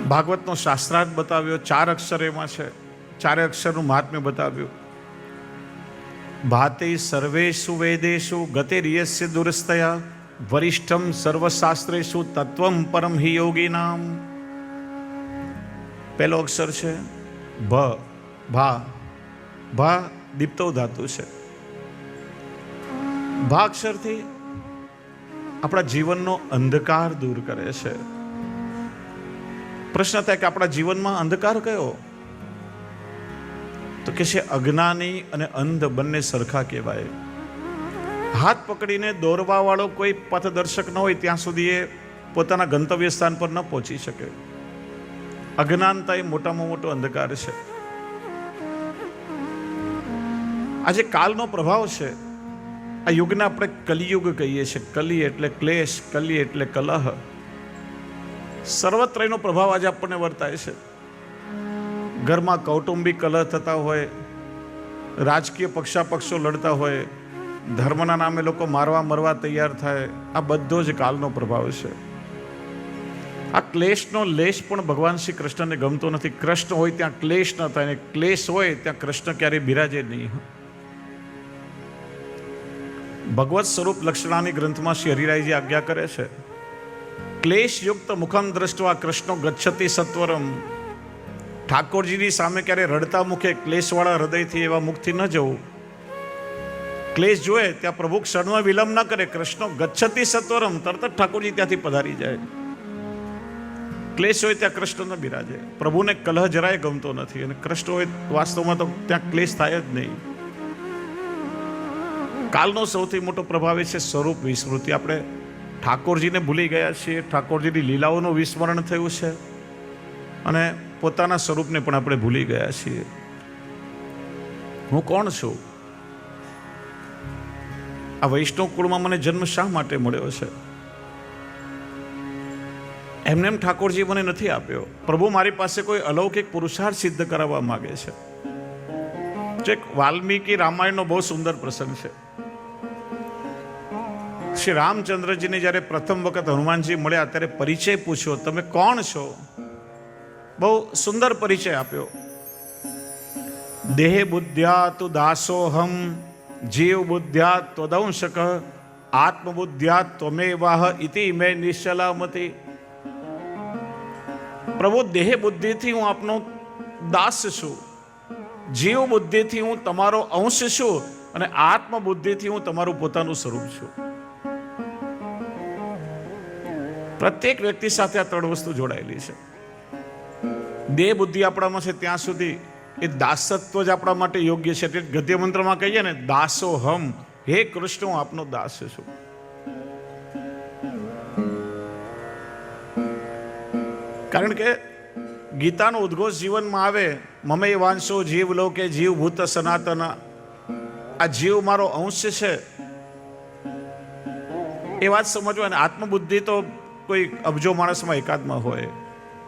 ભાગવતનો શાસ્ત્રાર્થ બતાવ્યો, 4 અક્ષર એમાં છે, 4 અક્ષરનું મહાત્મ્ય બતાવ્યું. ભાતે સર્વેષુ વેદેષુ ગતિર્યસ્ય દુરસ્તયા વરિષ્ઠમ સર્વશાસ્ત્રેષુ તત્વમ પરમ હિ યોગીનામ. પહેલો અક્ષર છે ભ, ભા. ભા દીપ્તો ધાતુ છે. ભા અક્ષરથી આપણા જીવનનો અંધકાર દૂર કરે છે. પ્રશ્ન થાય કે આપણા જીવનમાં અંધકાર કયો? તો કે છે અજ્ઞાની અને અંધ બંને સરખા કહેવાય. હાથ પકડીને દોરવા વાળો કોઈ પથદર્શક ન હોય ત્યાં સુધી એ પોતાના ગંતવ્ય સ્થાન પર ન પહોંચી શકે. અજ્ઞાનતા એ મોટામાં મોટો અંધકાર છે. આજે કાલનો પ્રભાવ છે. આ યુગને આપણે કલિયુગ કહીએ છીએ. કલી એટલે ક્લેશ, કલી એટલે કલહ. સર્વત્ર એનો પ્રભાવ આજે આપણને વર્તાય છે. ઘરમાં કૌટુંબિક કલહ થતા હોય, રાજકીય પક્ષાપક્ષો લડતા હોય, ધર્મના નામે લોકો મારવા મરવા તૈયાર થાય. આ બધો જ કાલનો પ્રભાવ છે. આ ક્લેશનો લેશ પણ ભગવાન શ્રી કૃષ્ણને ગમતો નથી. કૃષ્ણ હોય ત્યાં ક્લેશ ન થાય, ને ક્લેશ હોય ત્યાં કૃષ્ણ ક્યારેય બિરાજે નહીં. ભગવત સ્વરૂપ લક્ષણાની ગ્રંથમાં શ્રી હરિરાયજી આજ્ઞા કરે છે, ક્લેશયુક્ત મુખમ દ્રષ્ટવા કૃષ્ણો ગચ્છતિ સત્વરમ. ઠાકોરજીની સામે ક્યારે રડતા મુખે ક્લેશવાળા હૃદયથી એવા મુખથી ન જવું. ક્લેશ જોએ ત્યાં પ્રભુ ક્ષણમાં વિલંબ ન કરે. કૃષ્ણો ગચ્છતિ સત્વરમ, તરત જ ઠાકોરજી ત્યાંથી પધારી જાય. ક્લેશ હોય ત્યાં કૃષ્ણ ન બિરાજે. પ્રભુને કલહ જરાય ગમતો નથી, અને કૃષ્ણ હોય વાસ્તવમાં તો ત્યાં ક્લેશ થાય જ નહીં. કાલનો સૌથી મોટો પ્રભાવ છે સ્વરૂપ વિસ્મૃતિ. આપણે ઠાકોરજીને ભૂલી ગયા છીએ, ઠાકોરજીની લીલાઓનું વિસ્મરણ થયું છે, અને પોતાના સ્વરૂપને પણ આપણે ભૂલી ગયા છીએ. હું કોણ છું? આ વૈષ્ણવ કુળમાં મને જન્મ શા માટે મળ્યો છે? એમને એમ ઠાકોરજી મને નથી આપ્યો. પ્રભુ મારી પાસે કોઈ અલૌકિક પુરુષાર્થ સિદ્ધ કરાવવા માંગે છે. એક વાલ્મીકી રામાયણનો બહુ સુંદર પ્રસંગ છે. શ્રી રામચંદ્રજીને જ્યારે પ્રથમ વખત હનુમાનજી મળ્યા ત્યારે પરિચય પૂછ્યો, તમે કોણ છો? બહુ સુંદર પરિચય આપ્યો. દેહ બુદ્ધ્યા તુ દાસોહમ, જીવ બુદ્ધ્યા ત્વદંશક, આત્મ બુદ્ધ્યા ત્વમેવાહ ઇતિ મે નિશ્ચલામતી. પ્રભુ, દેહ બુદ્ધિથી હું આપનો દાસ છું, જીવ બુદ્ધિથી હું તમારો અંશ છું, અને આત્મ બુદ્ધિથી હું તમારું પોતાનું સ્વરૂપ છું. પ્રત્યેક વ્યક્તિ સાથે આ 3 વસ્તુ જોડાયેલી છે. દેહ બુદ્ધિ આપણામાં છે ત્યાં સુધી એ દાસત્વ જ આપણા માટે યોગ્ય છે. એટલે ગદ્ય મંત્રમાં કહીએ ને, દાસો હમ, હે કૃષ્ણ હું આપનો દાસ છું. કારણ કે ગીતાનો ઉદ્ઘોષ જીવનમાં આવે, મમે વાંશો જીવ લોકે જીવ ભૂત સનાતન. આ જીવ મારો અંશ છે એ વાત સમજવા. આત્મબુદ્ધિ તો કોઈ અબજો માણસમાં એકાદમાં હોય,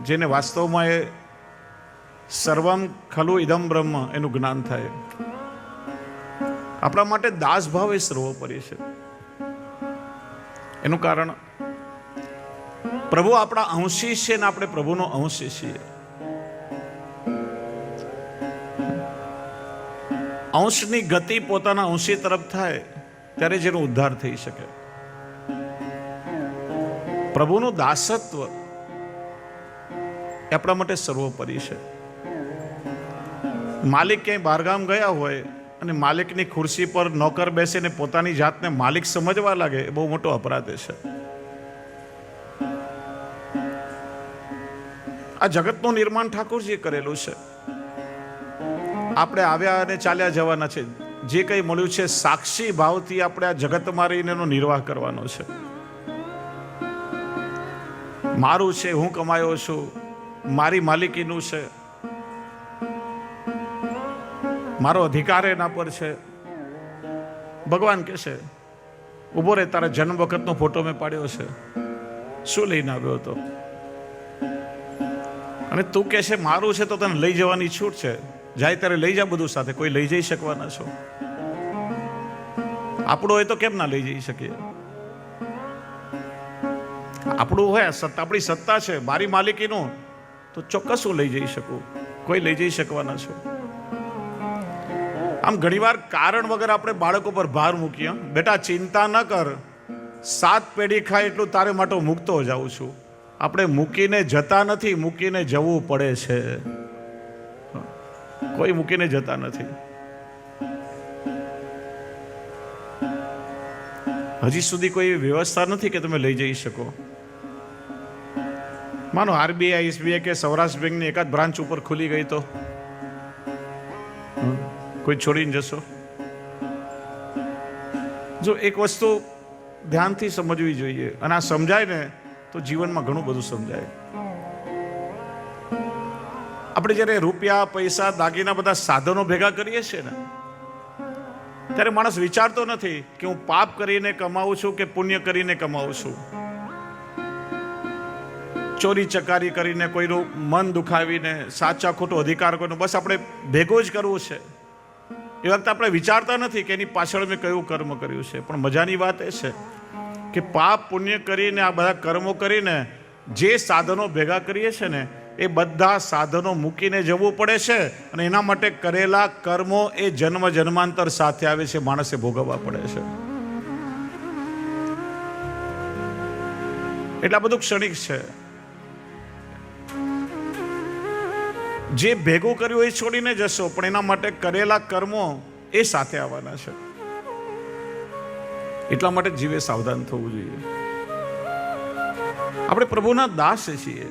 જેને વાસ્તવમાં એ સર્વમ ખલુ ઇદમ બ્રહ્મ એનું જ્ઞાન થાય. આપણા માટે દાસ ભાવ એ સર્વોપરી છે. એનું કારણ પ્રભુ આપણા અંશી છે ને આપણે પ્રભુનો અંશી છીએ. અંશની ગતિ પોતાના અંશી તરફ થાય ત્યારે જેનો ઉદ્ધાર થઈ શકે. પ્રભુનું દાસત્વ એ આપણા માટે સર્વોપરી છે. માલિક ક્યાંય બહારગામ ગયા હોય અને માલિકની ખુરશી પર નોકર બેસીને પોતાની જાતને માલિક સમજવા લાગે, એ બહુ મોટો અપરાધ છે. આ જગતનું નિર્માણ ઠાકોરજીએ કરેલું છે. આપણે આવ્યા અને ચાલ્યા જવાના છે. જે કંઈ મળ્યું છે સાક્ષી ભાવથી આપણે આ જગતમાં રહીને એનો નિર્વાહ કરવાનો છે. મારું છે, હું કમાયો છું, મારી માલિકીનું છે, મારો અધિકાર એના પર છે. ભગવાન કહે છે, ઉભો રે, તારા જન્મ વખતનો ફોટો મેં પાડ્યો છે, શું લઈને આવ્યો હતો? અને તું કહે છે મારું છે તો તને લઈ જવાની છૂટ છે. જાય ત્યારે લઈ જા બધું સાથે. કોઈ લઈ જઈ શકવાના છો? આપણું હોય તો કેમ ના લઈ જઈ શકીએ? આપણું હોય, આપણી સત્તા છે, મારી માલિકીનું, તો ચોક્કસ હું લઈ જઈ શકું. કોઈ લઈ જઈ શકવાના છો? આમ ઘણીવાર કારણ વગર આપણે બાળકો પર ભાર મૂકીએ, બેટા ચિંતા ન કર, 7 પેઢી ખાય એટલું તારે માટે મૂકતો જાઉં છું. આપણે મૂકીને જતા નથી, મૂકીને જવું પડે છે. કોઈ મૂકીને જતા નથી. હજી સુધી કોઈ વ્યવસ્થા નથી કે તમે લઈ જઈ શકો. માનો આરબીઆઈ, એસબીઆઈ કે સૌરાષ્ટ્ર બેંકની એકાદ બ્રાન્ચ ઉપર ખુલી ગઈ તો કોઈ છોડીને જશો? જો એક વસ્તુ ધ્યાનથી સમજવી જોઈએ, અને આ સમજાય ને તો જીવનમાં ઘણું બધું સમજાય. આપણે જ્યારે રૂપિયા, પૈસા, દાગીના બધા સાધનો ભેગા કરીએ છીએ ને, ત્યારે માણસ વિચારતો નથી કે હું પાપ કરીને કમાવું છું કે પુણ્ય કરીને કમાવું છું. ચોરી ચકારી કરીને, કોઈનું મન દુખાવીને, સાચા ખોટો અધિકાર કોઈનો બસ આપણે ભેગો જ કરવું છે. એ વખતે આપણે વિચારતા નથી કે એની પાછળ મેં કયું કર્મ કર્યું છે. પણ મજાની વાત એ છે કે પાપ પુણ્ય કરીને, આ બધા કર્મો કરીને જે સાધનો ભેગા કરીએ છીએ ને, એ બધા સાધનો મૂકીને જવું પડે છે. અને એના માટે કરેલા કર્મો એ જન્મ જન્માંતર સાથે આવે છે, માણસે ભોગવવા પડે છે. એટલે આ બધું ક્ષણિક છે. જે ભેગું કર્યું એ છોડીને જશો, પણ એના માટે કરેલા કર્મો એ સાથે આવવાના છે. એટલા માટે જીવે સાવધાન થવું જોઈએ. આપણે પ્રભુના દાસ છીએ.